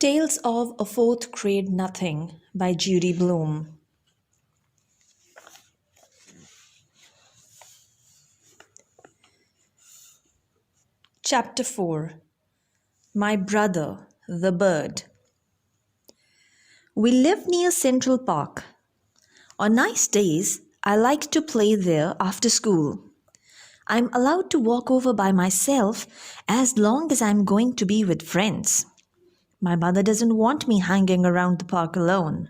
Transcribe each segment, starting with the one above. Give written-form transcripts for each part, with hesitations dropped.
Tales of a Fourth Grade Nothing by Judy Blume. Chapter 4. My Brother, the Bird. We live near Central Park. On nice days, I like to play there after school. I'm allowed to walk over by myself as long as I'm going to be with friends. My mother doesn't want me hanging around the park alone.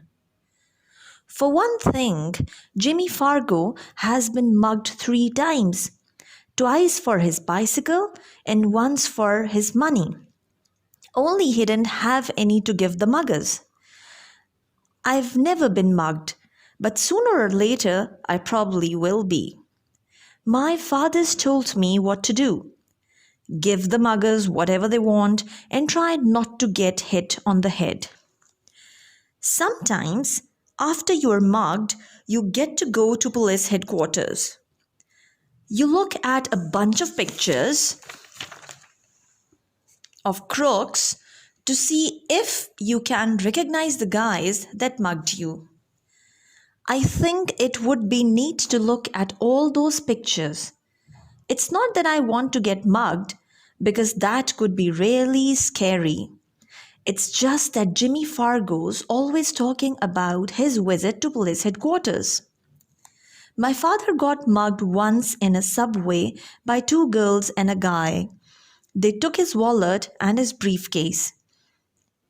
For one thing, Jimmy Fargo has been mugged 3 times. Twice for his bicycle and once for his money. Only he didn't have any to give the muggers. I've never been mugged, but sooner or later I probably will be. My father's told me what to do. Give the muggers whatever they want and try not to get hit on the head. Sometimes, after you're mugged, you get to go to police headquarters. You look at a bunch of pictures of crooks to see if you can recognize the guys that mugged you. I think it would be neat to look at all those pictures. It's not that I want to get mugged, because that could be really scary. It's just that Jimmy Fargo's always talking about his visit to police headquarters. My father got mugged once in a subway by 2 girls and a guy. They took his wallet and his briefcase.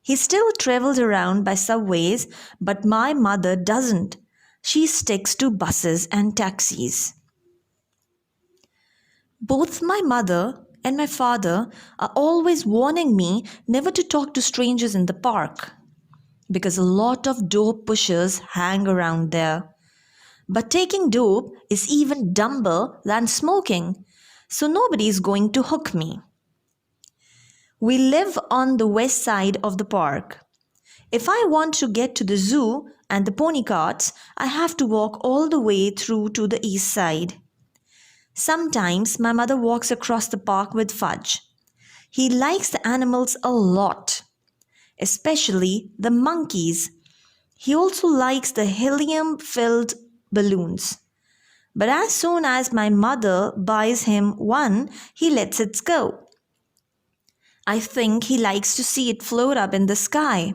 He still travels around by subways, but my mother doesn't. She sticks to buses and taxis. Both my mother and my father are always warning me never to talk to strangers in the park, because a lot of dope pushers hang around there. But taking dope is even dumber than smoking, so nobody is going to hook me. We live on the west side of the park. If I want to get to the zoo and the pony carts, I have to walk all the way through to the east side. Sometimes my mother walks across the park with Fudge. He likes the animals a lot, especially the monkeys. He also likes the helium-filled balloons. But as soon as my mother buys him one, he lets it go. I think he likes to see it float up in the sky.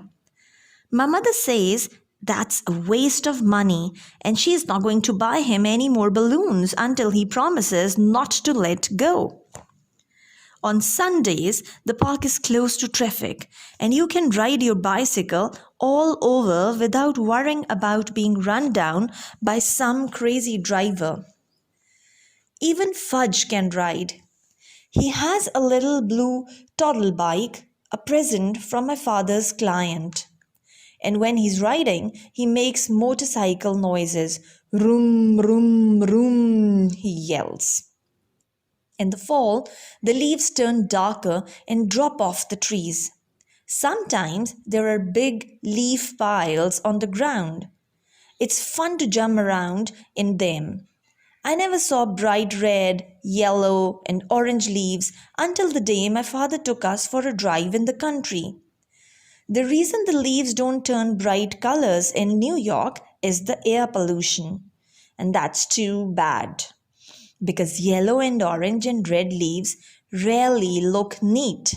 My mother says that's a waste of money and she is not going to buy him any more balloons until he promises not to let go. On Sundays, the park is closed to traffic and you can ride your bicycle all over without worrying about being run down by some crazy driver. Even Fudge can ride. He has a little blue toddle bike, a present from my father's client. And when he's riding, he makes motorcycle noises. Vroom, vroom, vroom, he yells. In the fall, the leaves turn darker and drop off the trees. Sometimes there are big leaf piles on the ground. It's fun to jump around in them. I never saw bright red, yellow, and orange leaves until the day my father took us for a drive in the country. The reason the leaves don't turn bright colors in New York is the air pollution. And that's too bad, because yellow and orange and red leaves rarely look neat.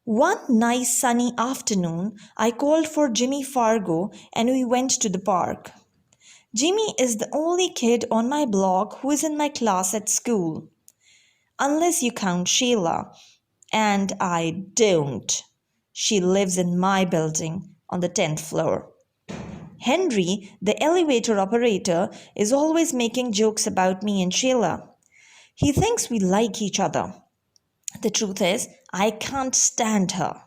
One nice sunny afternoon, I called for Jimmy Fargo and we went to the park. Jimmy is the only kid on my block who is in my class at school. Unless you count Sheila. And I don't. She lives in my building on the 10th floor. Henry, the elevator operator, is always making jokes about me and Sheila. He thinks we like each other. The truth is, I can't stand her.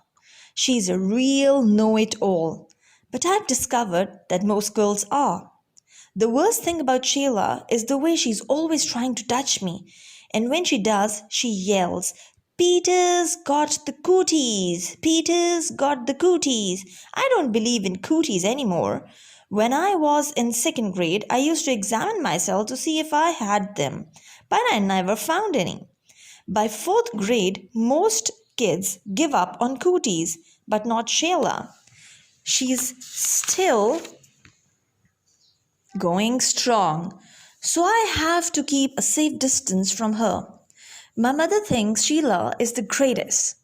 She's a real know-it-all. But I've discovered that most girls are. The worst thing about Sheila is the way she's always trying to touch me. And when she does, she yells, "Peter's got the cooties! Peter's got the cooties!" I don't believe in cooties anymore. When I was in 2nd grade, I used to examine myself to see if I had them. But I never found any. By 4th grade, most kids give up on cooties but not Sheila. She's still going strong, so I have to keep a safe distance from her. My mother thinks Sheila is the greatest.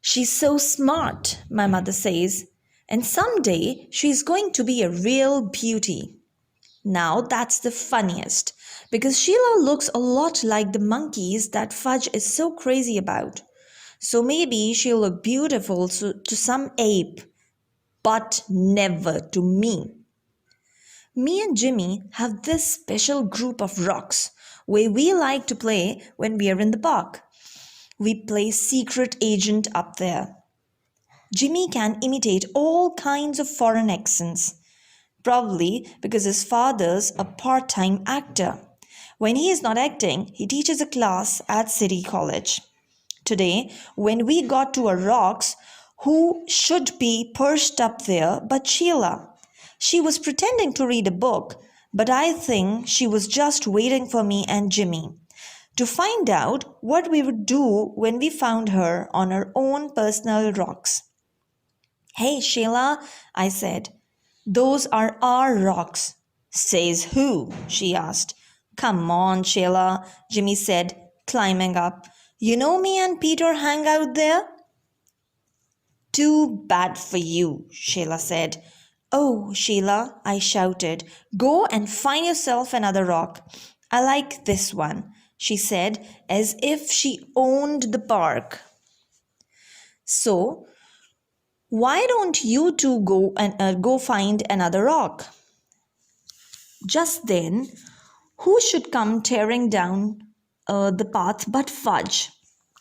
She's so smart, my mother says, and someday she's going to be a real beauty. Now that's the funniest, because Sheila looks a lot like the monkeys that Fudge is so crazy about. So maybe she'll look beautiful to some ape, but never to me. Me and Jimmy have this special group of rocks where we like to play when we are in the park. We play secret agent up there. Jimmy can imitate all kinds of foreign accents, probably because his father's a part-time actor. When he is not acting, he teaches a class at City College. Today, when we got to our rocks, who should be perched up there but Sheila? She was pretending to read a book, but I think she was just waiting for me and Jimmy to find out what we would do when we found her on her own personal rocks. Hey, Sheila, I said. Those are our rocks. Says who? She asked. Come on, Sheila, Jimmy said, climbing up. You know me and Peter hang out there? Too bad for you, Sheila said. Oh, Sheila, I shouted, go and find yourself another rock. I like this one, she said, as if she owned the park. So, why don't you two go find another rock? Just then, who should come tearing down the path but Fudge?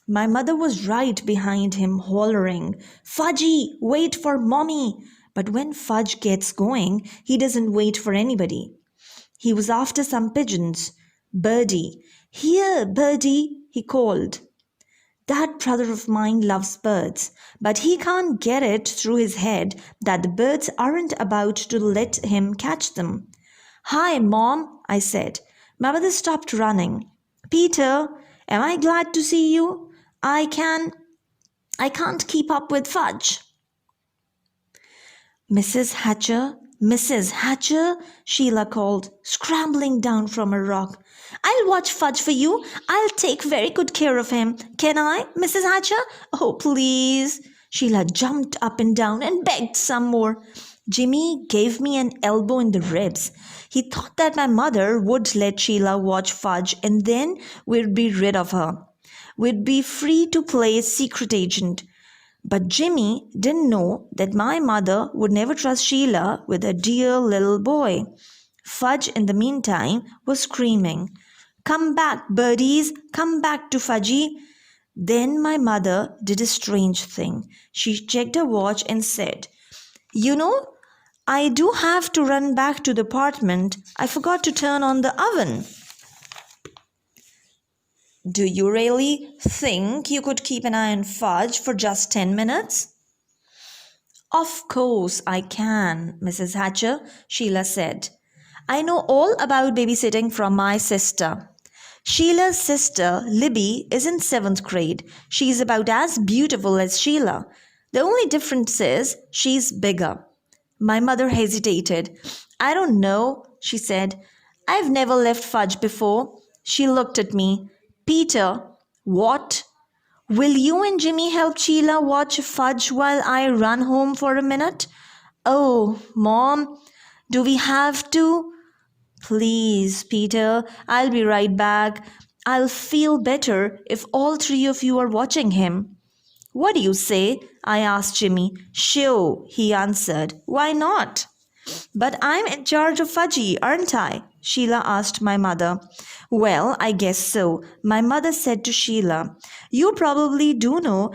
My mother was right behind him, hollering, Fudgy, wait for mommy. But when Fudge gets going, he doesn't wait for anybody. He was after some pigeons. Birdie, here, Birdie, he called. That brother of mine loves birds, but he can't get it through his head that the birds aren't about to let him catch them. Hi, Mom, I said. My mother stopped running. Peter, am I glad to see you? I can't keep up with Fudge. Mrs. Hatcher, Sheila called, scrambling down from her rock. I'll watch Fudge for you. I'll take very good care of him. Can I, Mrs. Hatcher? Oh, please. Sheila jumped up and down and begged some more. Jimmy gave me an elbow in the ribs. He thought that my mother would let Sheila watch Fudge and then we'd be rid of her. We'd be free to play secret agent. But Jimmy didn't know that my mother would never trust Sheila with a dear little boy. Fudge, in the meantime, was screaming, Come back, birdies, come back to Fudgy. Then my mother did a strange thing. She checked her watch and said, You know, I do have to run back to the apartment. I forgot to turn on the oven. Do you really think you could keep an eye on Fudge for just 10 minutes? Of course I can, Mrs. Hatcher, Sheila said. I know all about babysitting from my sister. Sheila's sister, Libby, is in 7th grade. She's about as beautiful as Sheila. The only difference is she's bigger. My mother hesitated. I don't know, she said. I've never left Fudge before. She looked at me. Peter, what? Will you and Jimmy help Sheila watch Fudge while I run home for a minute? Oh, Mom, do we have to? Please, Peter, I'll be right back. I'll feel better if all 3 of you are watching him. What do you say? I asked Jimmy. Sure, he answered. Why not? But I'm in charge of Fudgy, aren't I? Sheila asked my mother. Well, I guess so, my mother said to Sheila. You probably do know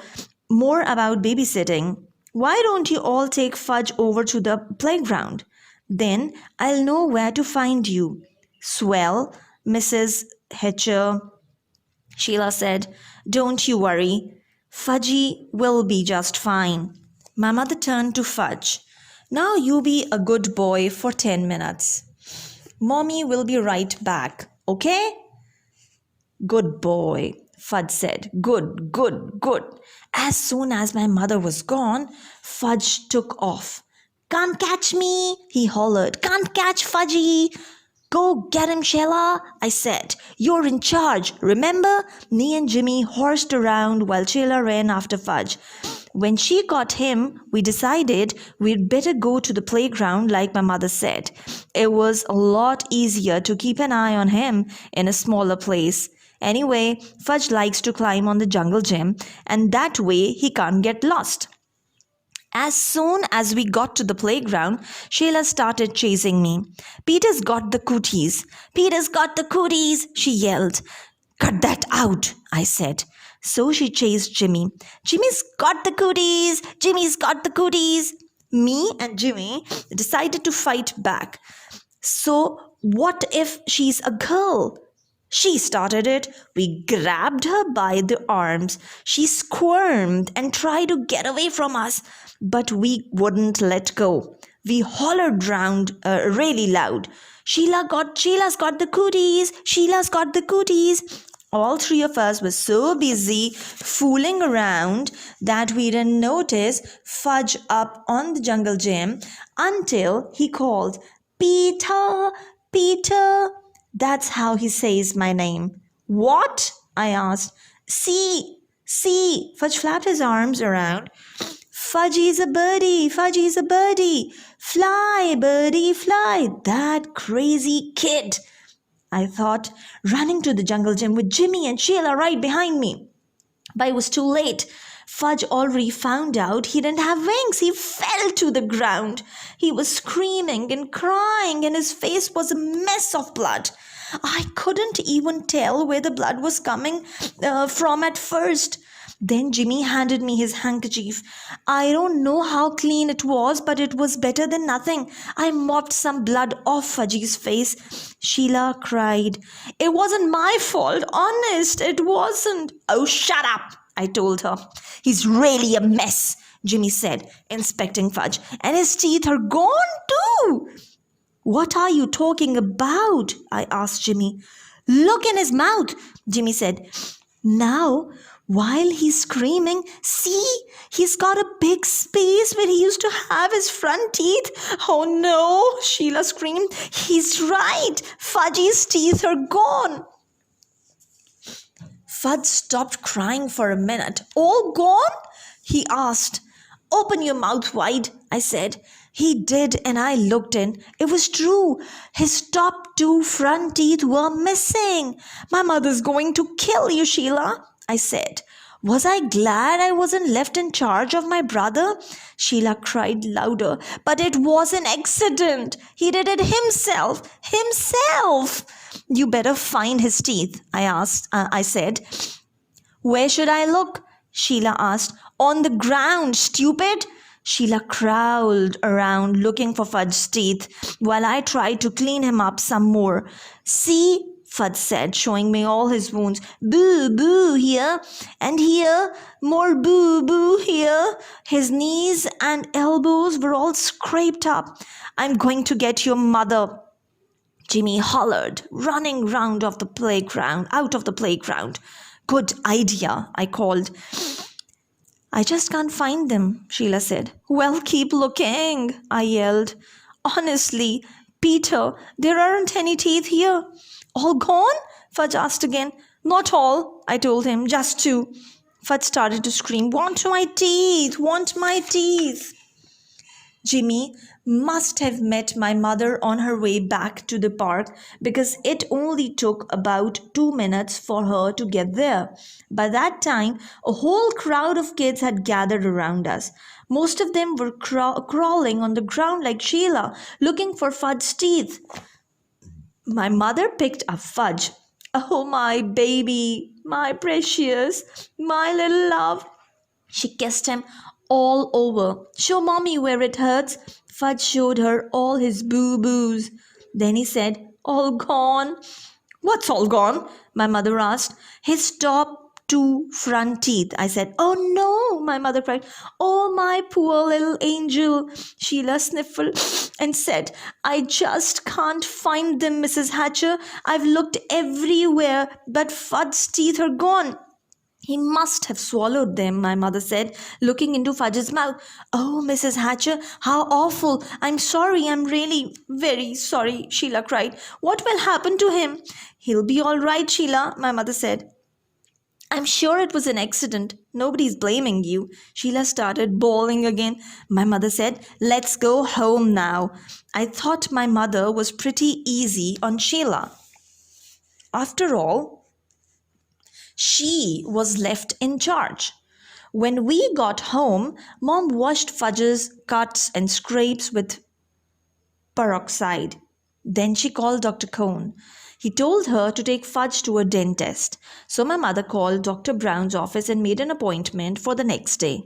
more about babysitting. Why don't you all take Fudge over to the playground? Then I'll know where to find you. Swell, Mrs. Hatcher, Sheila said. Don't you worry. Fudgy will be just fine. My mother turned to Fudge. Now you be a good boy for 10 minutes. Mommy will be right back, okay? Good boy. Fudge said. Good, good, good. As soon as my mother was gone, Fudge took off. Can't catch me, he hollered. Can't catch Fudgy. Go get him, Sheila, I said. You're in charge, remember? Me and Jimmy horsed around while Sheila ran after Fudge. When she got him, we decided we'd better go to the playground like my mother said. It was a lot easier to keep an eye on him in a smaller place. Anyway, Fudge likes to climb on the jungle gym, and that way he can't get lost. As soon as we got to the playground, Sheila started chasing me. Peter's got the cooties. Peter's got the cooties, she yelled. Cut that out, I said. So she chased Jimmy. Jimmy's got the cooties. Jimmy's got the cooties. Me and Jimmy decided to fight back. So what if she's a girl? She started it. We grabbed her by the arms. She squirmed and tried to get away from us, but we wouldn't let go. We hollered round really loud. Sheila's got the cooties. Sheila's got the cooties. All three of us were so busy fooling around that we didn't notice Fudge up on the jungle gym until he called, Peter, Peter. That's how he says my name. What? I asked. See, Fudge flapped his arms around. Fudgy's a birdie, Fudgy's a birdie. Fly, birdie, fly. That crazy kid, I thought, running to the jungle gym with Jimmy and Sheila right behind me. But it was too late. Fudge already found out he didn't have wings. He fell to the ground. He was screaming and crying, and his face was a mess of blood. I couldn't even tell where the blood was coming from at first. Then Jimmy handed me his handkerchief. I don't know how clean it was, but it was better than nothing. I mopped some blood off Fudgy's face. Sheila cried. It wasn't my fault, honest, it wasn't. Oh, shut up, I told her. He's really a mess, Jimmy said, inspecting Fudge. And his teeth are gone too. What are you talking about? I asked Jimmy. Look in his mouth, Jimmy said. Now, while he's screaming, see, he's got a big space where he used to have his front teeth. Oh no, Sheila screamed. He's right. Fudgy's teeth are gone. Fudge stopped crying for a minute. All gone? He asked. Open your mouth wide, I said. He did, and I looked in. It was true. His top two front teeth were missing. My mother's going to kill you, Sheila, I said. Was I glad I wasn't left in charge of my brother? Sheila cried louder. But it was an accident. He did it himself. Himself. You better find his teeth, I said. Where should I look? Sheila asked. On the ground, stupid. Sheila crawled around looking for Fudge's teeth while I tried to clean him up some more. See, Fudge said, showing me all his wounds. Boo, boo here, and here, more boo, boo here. His knees and elbows were all scraped up. I'm going to get your mother, Jimmy hollered, running out of the playground. Good idea, I called. I just can't find them, Sheila said. Well, keep looking, I yelled. Honestly, Peter, there aren't any teeth here. All gone? Fudge asked again. Not all, I told him, just two. Fudge started to scream, want my teeth, want my teeth. Jimmy must have met my mother on her way back to the park because it only took about 2 minutes for her to get there. By that time, a whole crowd of kids had gathered around us. Most of them were crawling on the ground like Sheila, looking for Fudge's teeth. My mother picked up Fudge. Oh, my baby, my precious, my little love. She kissed him all over. Show mommy where it hurts. Fudge showed her all his boo-boos. Then he said, all gone. What's all gone? My mother asked. His top 2 front teeth. I said, oh no, my mother cried. Oh, my poor little angel. Sheila sniffled and said, I just can't find them, Mrs. Hatcher. I've looked everywhere, but Fudge's teeth are gone. He must have swallowed them, my mother said, looking into Fudge's mouth. Oh, Mrs. Hatcher, how awful! I'm sorry, I'm really very sorry, Sheila cried. What will happen to him? He'll be all right, Sheila, my mother said. I'm sure it was an accident. Nobody's blaming you. Sheila started bawling again. My mother said, Let's go home now. I thought my mother was pretty easy on Sheila. After all, she was left in charge. When we got home, Mom washed Fudge's cuts and scrapes with peroxide. Then she called Dr. Cohn. He told her to take Fudge to a dentist. So my mother called Dr. Brown's office and made an appointment for the next day.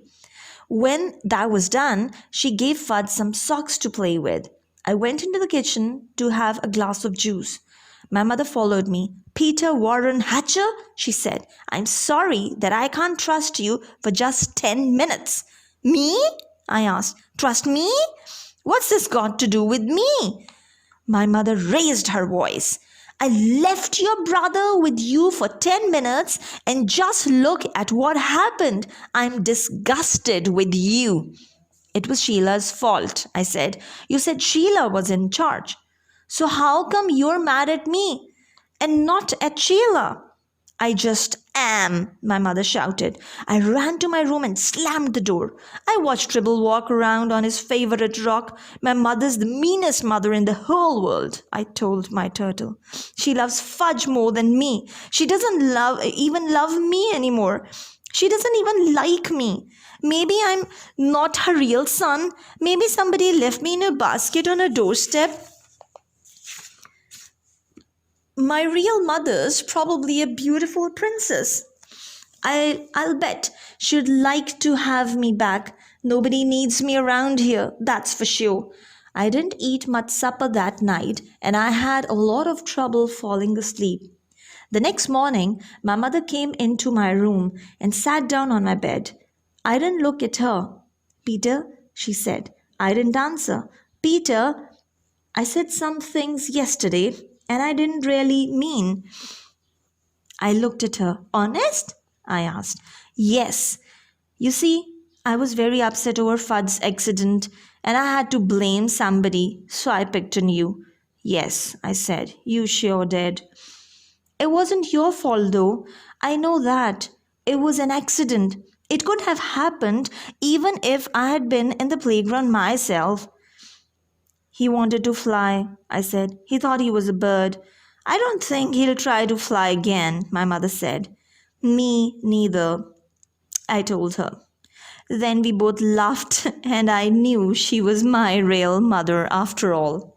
When that was done, she gave Fudge some socks to play with. I went into the kitchen to have a glass of juice. My mother followed me. Peter Warren Hatcher, she said, I'm sorry that I can't trust you for just 10 minutes. Me? I asked. Trust me? What's this got to do with me? My mother raised her voice. I left your brother with you for 10 minutes and just look at what happened. I'm disgusted with you. It was Sheila's fault, I said. You said Sheila was in charge. So how come you're mad at me and not at Sheila? I just am, my mother shouted. I ran to my room and slammed the door. I watched Tribble walk around on his favorite rock. My mother's the meanest mother in the whole world, I told my turtle. She loves Fudge more than me. She doesn't even love me anymore. She doesn't even like me. Maybe I'm not her real son. Maybe somebody left me in a basket on a doorstep. My real mother's probably a beautiful princess. I'll bet she'd like to have me back. Nobody needs me around here, that's for sure. I didn't eat much supper that night, and I had a lot of trouble falling asleep. The next morning, my mother came into my room and sat down on my bed. I didn't look at her. Peter, she said. I didn't answer. Peter, I said some things yesterday and I didn't really mean. I looked at her. Honest? I asked. Yes. You see, I was very upset over Fud's accident and I had to blame somebody, so I picked on you. Yes, I said. You sure did. It wasn't your fault though. I know that. It was an accident. It could have happened even if I had been in the playground myself. He wanted to fly, I said. He thought he was a bird. I don't think he'll try to fly again, my mother said. Me neither, I told her. Then we both laughed, and I knew she was my real mother after all.